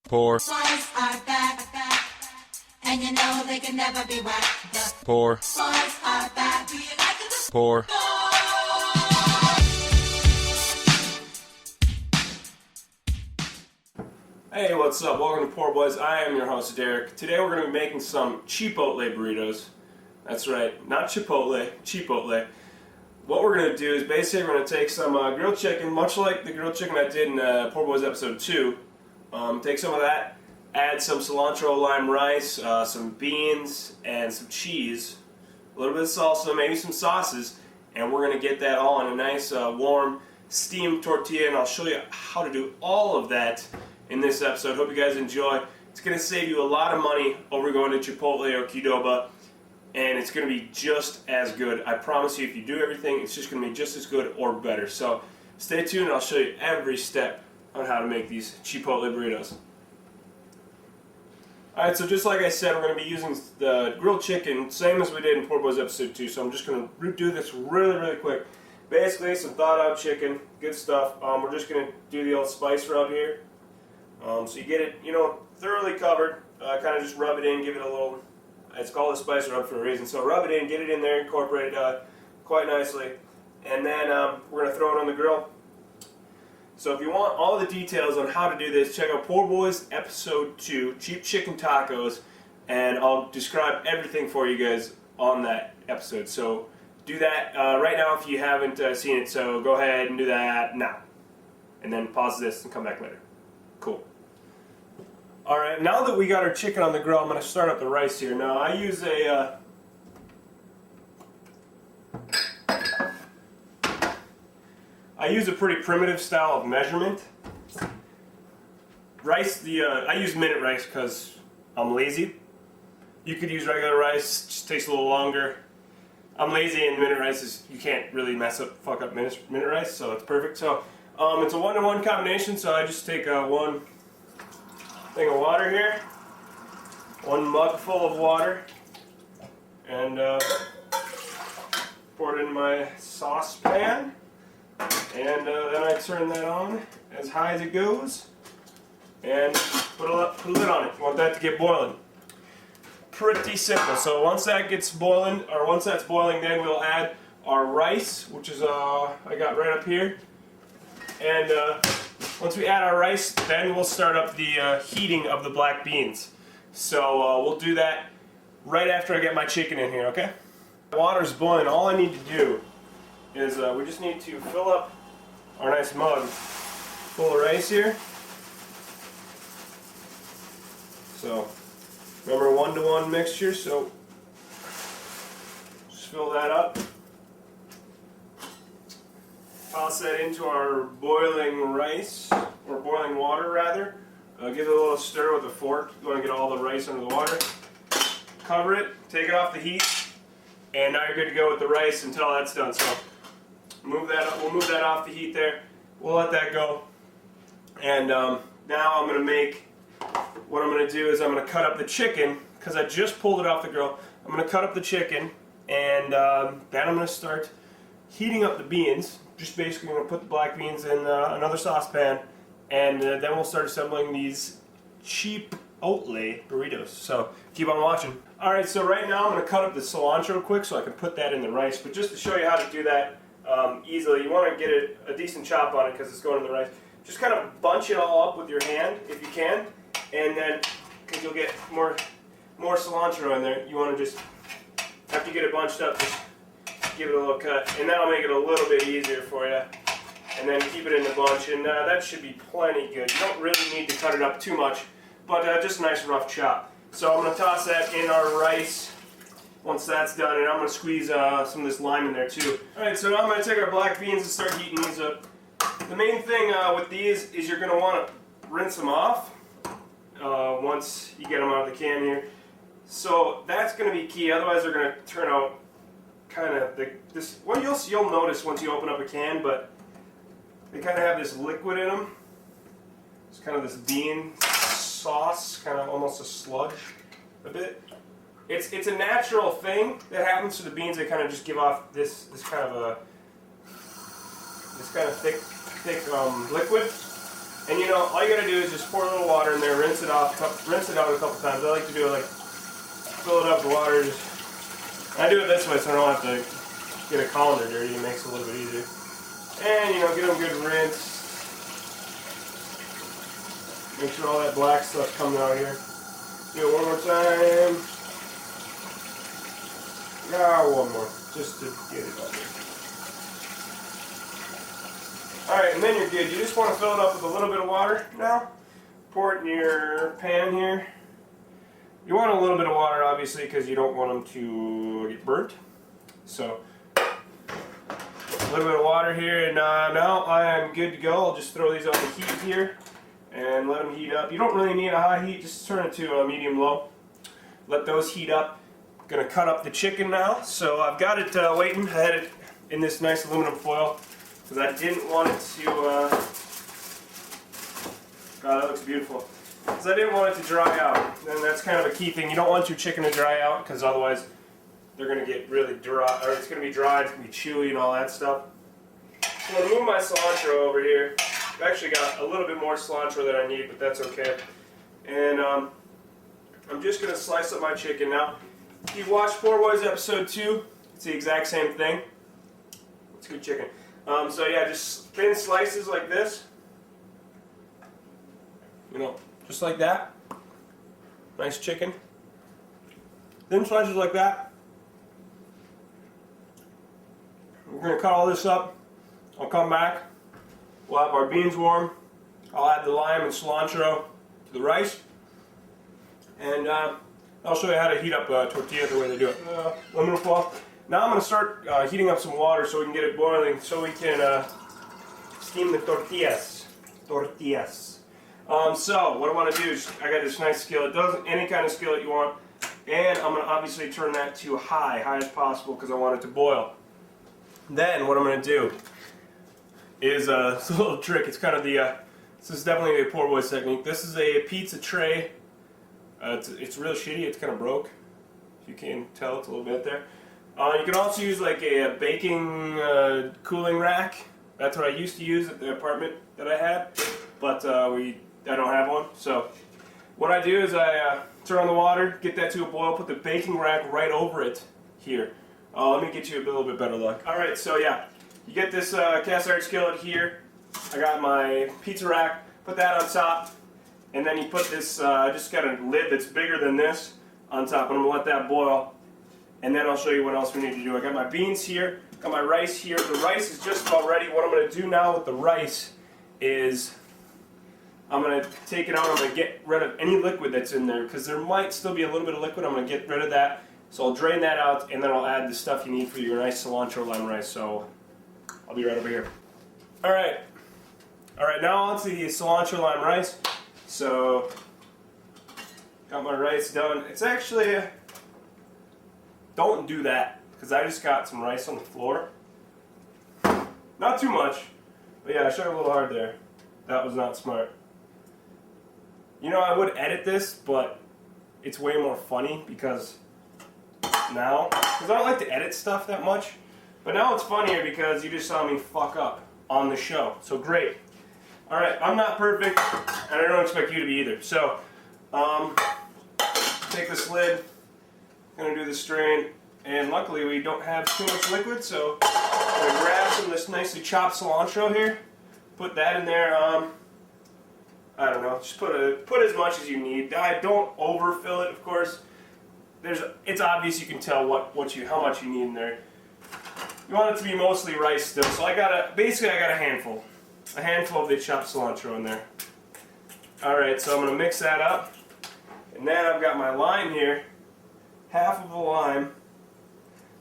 Poor Boys are back, and you know they can never be whacked. The poor boys are back. Do you like it? poor Hey, what's up? Welcome to Poorboys. I am your host, Derek. Today we're going to be making some Chipotle burritos. That's right, not Chipotle, Chipotle. What we're going to do is basically we're going to take some grilled chicken, much like the grilled chicken I did in Poorboys episode 2. Take some of that, add some cilantro lime rice, some beans, and some cheese, a little bit of salsa, maybe some sauces, and we're going to get that all in a nice warm steamed tortilla, and I'll show you how to do all of that in this episode. Hope you guys enjoy. It's going to save you a lot of money over going to Chipotle or Qdoba, and it's going to be just as good. I promise you, if you do everything, it's just going to be just as good or better. So stay tuned, and I'll show you every step on how to make these Chipotle burritos. Alright, so just like I said, we're going to be using the grilled chicken, same as we did in Poorboys episode 2, so I'm just going to do this really quick. Basically, some thawed out chicken, good stuff. We're just going to do the old spice rub here. So you get it, thoroughly covered, kind of just rub it in, give it a little, it's called a spice rub for a reason. So rub it in, get it in there, incorporate it quite nicely, and then we're going to throw it on the grill. So if you want all the details on how to do this, check out Poorboys episode 2, Cheap Chicken Tacos, and I'll describe everything for you guys on that episode. So do that right now if you haven't seen it, so go ahead and do that now. And then pause this and come back later. Cool. Alright, now that we got our chicken on the grill, I'm going to start up the rice here. Now I use a pretty primitive style of measurement. Rice, I use minute rice because I'm lazy. You could use regular rice, it just takes a little longer. I'm lazy, and minute rice is, you can't really fuck up minute rice, so it's perfect. So it's a 1-to-1 combination, so I just take one thing of water here, 1 mug full of water, and pour it in my saucepan. And then I turn that on as high as it goes and put a lid on it. You want that to get boiling. Pretty simple. So once that gets boiling, or once that's boiling, then we'll add our rice, which is I got right up here. And once we add our rice, then we'll start up the heating of the black beans. So we'll do that right after I get my chicken in here, okay? Water's boiling. All I need to do is we just need to fill up our nice mug full of rice here. So remember, 1-to-1 mixture, so just fill that up. Toss that into our boiling rice, or boiling water rather. Give it a little stir with a fork. You want to get all the rice under the water. Cover it, take it off the heat, and now you're good to go with the rice until that's done. So move that up, we'll move that off the heat there. We'll let that go. And now I'm going to make, what I'm going to do is I'm going to cut up the chicken, because I just pulled it off the grill. I'm going to cut up the chicken, and then I'm going to start heating up the beans. Just basically going to put the black beans in another saucepan, and then we'll start assembling these Chipotle burritos. So keep on watching. Alright, so right now I'm going to cut up the cilantro quick so I can put that in the rice. But just to show you how to do that easily, you want to get a decent chop on it because it's going in the rice. Just kind of bunch it all up with your hand if you can, and then, because you'll get more cilantro in there, you want to just, after you get it bunched up, just give it a little cut, and that'll make it a little bit easier for you. And then keep it in the bunch, and that should be plenty good. You don't really need to cut it up too much, but just a nice rough chop. So I'm going to toss that in our rice once that's done, and I'm going to squeeze some of this lime in there too. Alright, so now I'm going to take our black beans and start heating these up. The main thing with these is you're going to want to rinse them off once you get them out of the can here. So that's going to be key, otherwise they're going to turn out kind of this. Well, you'll notice once you open up a can, but they kind of have this liquid in them. It's kind of this bean sauce, kind of almost a sludge, a bit. It's a natural thing that happens to the beans. They kind of just give off this kind of thick liquid. And you know, all you gotta do is just pour a little water in there, rinse it out a couple times. I like to do it like, fill it up with water. I do it this way so I don't have to get a colander dirty. It makes it a little bit easier. And you know, give them a good rinse. Make sure all that black stuff comes out here. Do it one more time. One more, just to get it up there. Alright, and then you're good. You just want to fill it up with a little bit of water now. Pour it in your pan here. You want a little bit of water, obviously, because you don't want them to get burnt. So, a little bit of water here, and now I am good to go. I'll just throw these on the heat here and let them heat up. You don't really need a high heat, just turn it to a medium-low. Let those heat up. I'm going to cut up the chicken now. So I've got it waiting. I had it in this nice aluminum foil because I didn't want it to, God, that looks beautiful. Because I didn't want it to dry out. And that's kind of a key thing. You don't want your chicken to dry out because otherwise they're going to get really dry, or it's going to be dry, it's going to be chewy and all that stuff. So I'm going to move my cilantro over here. I've actually got a little bit more cilantro than I need, but that's okay. And I'm just going to slice up my chicken now. If you watched Poorboys episode 2, it's the exact same thing. It's good chicken. So yeah, just thin slices like this. You know, just like that. Nice chicken. Thin slices like that. We're going to cut all this up. I'll come back. We'll have our beans warm. I'll add the lime and cilantro to the rice. And I'll show you how to heat up tortilla the way they do it. Aluminum foil. Now I'm going to start heating up some water so we can get it boiling, so we can steam the tortillas. So what I want to do is, I got this nice skillet. Any kind of skillet you want. And I'm going to obviously turn that to high as possible because I want it to boil. Then what I'm going to do is it's a little trick. It's kind of the, this is definitely a Poorboys technique. This is a pizza tray. It's real shitty. It's kind of broke. If you can tell, it's a little bit there. You can also use like a baking cooling rack. That's what I used to use at the apartment that I had, but I don't have one. So what I do is I turn on the water, get that to a boil, put the baking rack right over it here. Let me get you a little bit better look. Alright, so yeah, you get this cast iron skillet here. I got my pizza rack, put that on top, and then you put this, I just got a lid that's bigger than this on top, and I'm going to let that boil. And then I'll show you what else we need to do. I got my beans here, got my rice here. The rice is just about ready. What I'm going to do now with the rice is I'm going to take it out. I'm going to get rid of any liquid that's in there because there might still be a little bit of liquid. I'm going to get rid of that. So I'll drain that out and then I'll add the stuff you need for your nice cilantro lime rice. So I'll be right over here. Alright, now on to the cilantro lime rice. So got my rice done. It's actually... Don't do that, because I just got some rice on the floor. Not too much, but yeah, I shot a little hard there. That was not smart. You know, I would edit this, but it's way more funny because now, because I don't like to edit stuff that much, but now it's funnier because you just saw me fuck up on the show. So great. Alright, I'm not perfect, and I don't expect you to be either. So, take this lid. Going to do the strain, and luckily we don't have too much liquid, so I'm going to grab some of this nicely chopped cilantro here, put that in there. I don't know, just put as much as you need. Don't overfill it, of course. It's obvious, you can tell how much you need in there. You want it to be mostly rice still, so basically I got a handful of the chopped cilantro in there. Alright, so I'm going to mix that up, and then I've got my lime here. Half of a lime,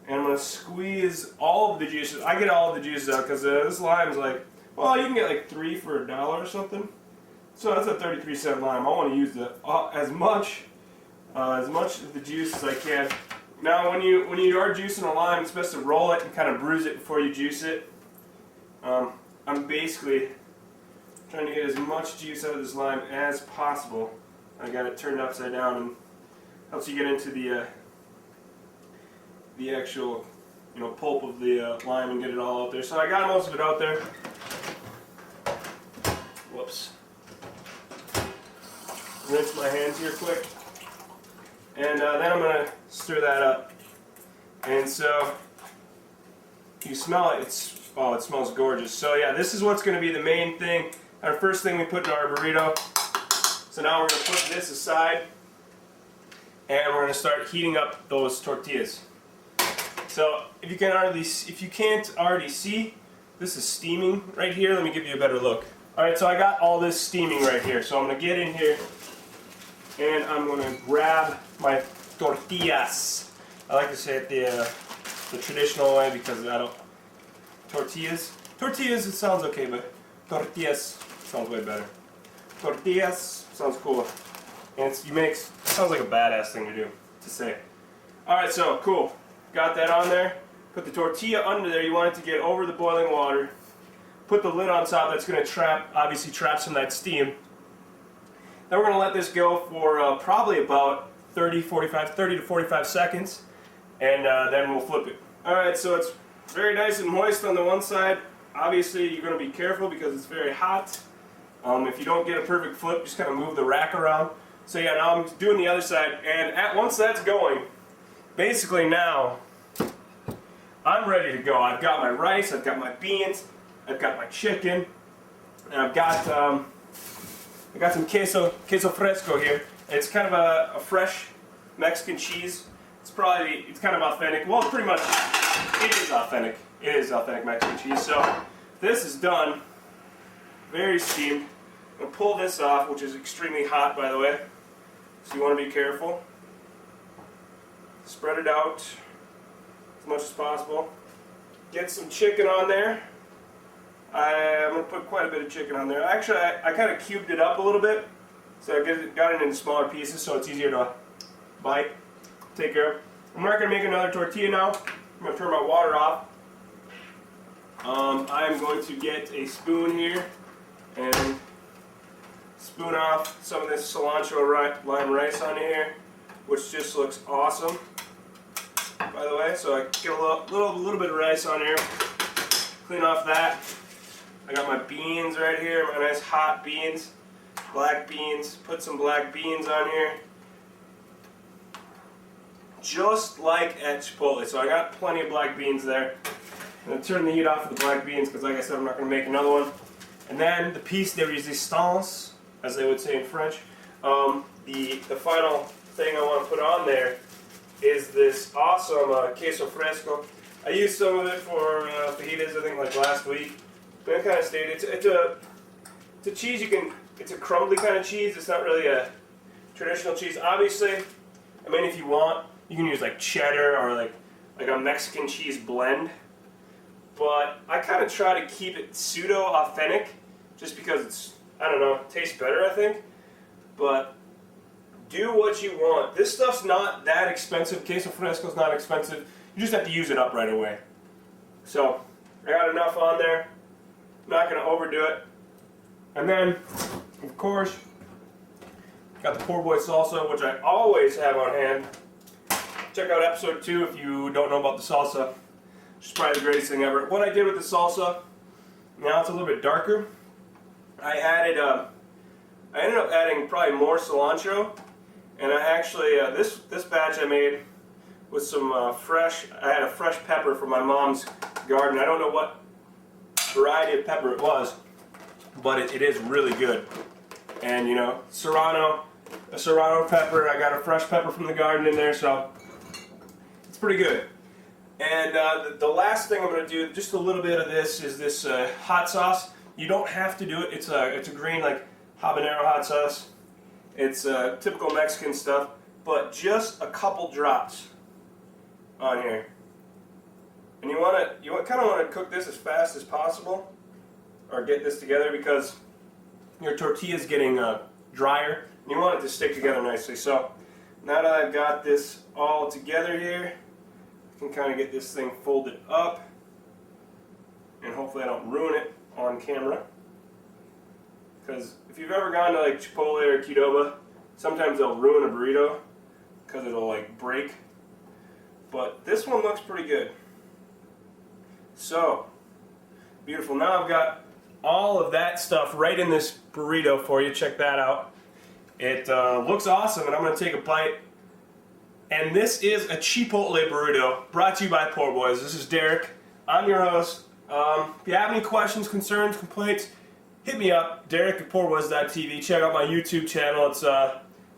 and I'm going to squeeze all of the juices. I get all of the juices out because this lime's like, well, you can get like 3 for $1 or something. So that's a 33-cent lime. I want to use as much of the juice as I can. Now, when you are juicing a lime, it's best to roll it and kind of bruise it before you juice it. I'm basically trying to get as much juice out of this lime as possible. I got it turned upside down, and helps you get into the actual, pulp of the lime and get it all out there. So I got most of it out there. Whoops. rinse my hands here quick. And then I'm going to stir that up. And so, you smell it, oh, it smells gorgeous. So yeah, this is what's going to be the main thing. Our first thing we put in our burrito. So now we're going to put this aside. And we're going to start heating up those tortillas. So if you can't already see, this is steaming right here. Let me give you a better look. Alright, so I got all this steaming right here. So I'm going to get in here and I'm going to grab my tortillas. I like to say it the traditional way because I don't... Tortillas, it sounds okay, but tortillas sounds way better. Tortillas sounds cool. And sounds like a badass thing to do, to say. Alright, so cool. Got that on there. Put the tortilla under there. You want it to get over the boiling water. Put the lid on top. That's going to obviously trap some of that steam. Then we're going to let this go for probably about 30 to 45 seconds. And then we'll flip it. Alright, so it's very nice and moist on the one side. Obviously, you're going to be careful because it's very hot. If you don't get a perfect flip, just kind of move the rack around. So yeah, now I'm doing the other side, and once that's going, basically now, I'm ready to go. I've got my rice, I've got my beans, I've got my chicken, and I've got some queso fresco here. It's kind of a fresh Mexican cheese. It's kind of authentic. Well, pretty much, it is authentic. It is authentic Mexican cheese. So, this is done. Very steamed. I'm going to pull this off, which is extremely hot, by the way. So you want to be careful. Spread it out as much as possible. Get some chicken on there. I'm going to put quite a bit of chicken on there. Actually, I kind of cubed it up a little bit. So I got it into smaller pieces so it's easier to bite, take care of. I'm not going to make another tortilla now. I'm going to turn my water off. I'm going to get a spoon here and spoon off some of this cilantro lime rice on here, which just looks awesome, by the way. So I get a little bit of rice on here, clean off that. I got my beans right here, my nice hot beans, black beans. Put some black beans on here, just like at Chipotle. So I got plenty of black beans there. I'm going to turn the heat off of the black beans because, like I said, I'm not going to make another one. And then the piece de résistance, as they would say in French, the final thing I want to put on there is this awesome queso fresco. I used some of it for fajitas, I think, like last week. But it kind of stayed. It's a cheese it's a crumbly kind of cheese. It's not really a traditional cheese. Obviously, I mean, if you want, you can use like cheddar or like a Mexican cheese blend. But I kind of try to keep it pseudo-authentic, just because it's, I don't know, tastes better, I think. But do what you want. This stuff's not that expensive. Queso fresco's not expensive. You just have to use it up right away. So, I got enough on there. I'm not going to overdo it. And then, of course, got the Poorboys salsa, which I always have on hand. Check out episode 2 if you don't know about the salsa. Which is probably the greatest thing ever. What I did with the salsa, now it's a little bit darker. I ended up adding probably more cilantro, and I actually this batch I made with some I had a fresh pepper from my mom's garden. I don't know what variety of pepper it was, but it is really good. And you know, a serrano pepper. I got a fresh pepper from the garden in there, so it's pretty good. And the last thing I'm going to do, just a little bit of this, is this hot sauce. You don't have to do it. It's a green, like, habanero hot sauce. It's typical Mexican stuff, but just a couple drops on here. And you kind of want to cook this as fast as possible, or get this together, because your tortilla is getting drier, and you want it to stick together nicely. So now that I've got this all together here, can kind of get this thing folded up, and hopefully I don't ruin it on camera, because if you've ever gone to like Chipotle or Qdoba, sometimes they'll ruin a burrito because it'll like break, but this one looks pretty good. So beautiful. Now I've got all of that stuff right in this burrito for you. Check that out. It looks awesome, and I'm going to take a bite. And this is a Chipotle burrito brought to you by Poorboys. This is Derek. I'm your host. If you have any questions, concerns, complaints, hit me up, Derek@poorboys.tv. Check out my YouTube channel. It's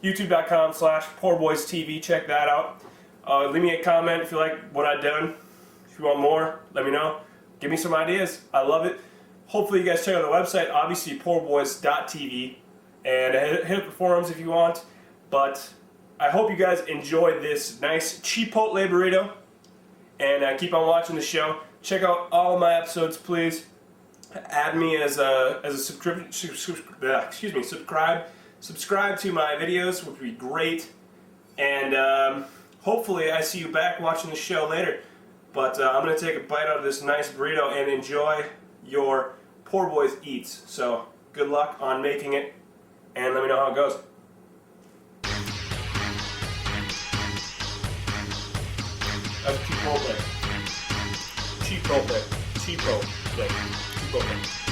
youtube.com/poorboystv. Check that out. Leave me a comment if you like what I've done. If you want more, let me know. Give me some ideas. I love it. Hopefully you guys check out the website, obviously poorboys.tv, and hit up the forums if you want. But I hope you guys enjoy this nice Chipotle burrito, and keep on watching the show. Check out all of my episodes, please. Add me as a subscribe to my videos, which would be great. And hopefully I see you back watching the show later. But I'm going to take a bite out of this nice burrito and enjoy your Poor Boys Eats. So good luck on making it, and let me know how it goes. That's Chipotle. Chipotle. Chipotle. Chipotle.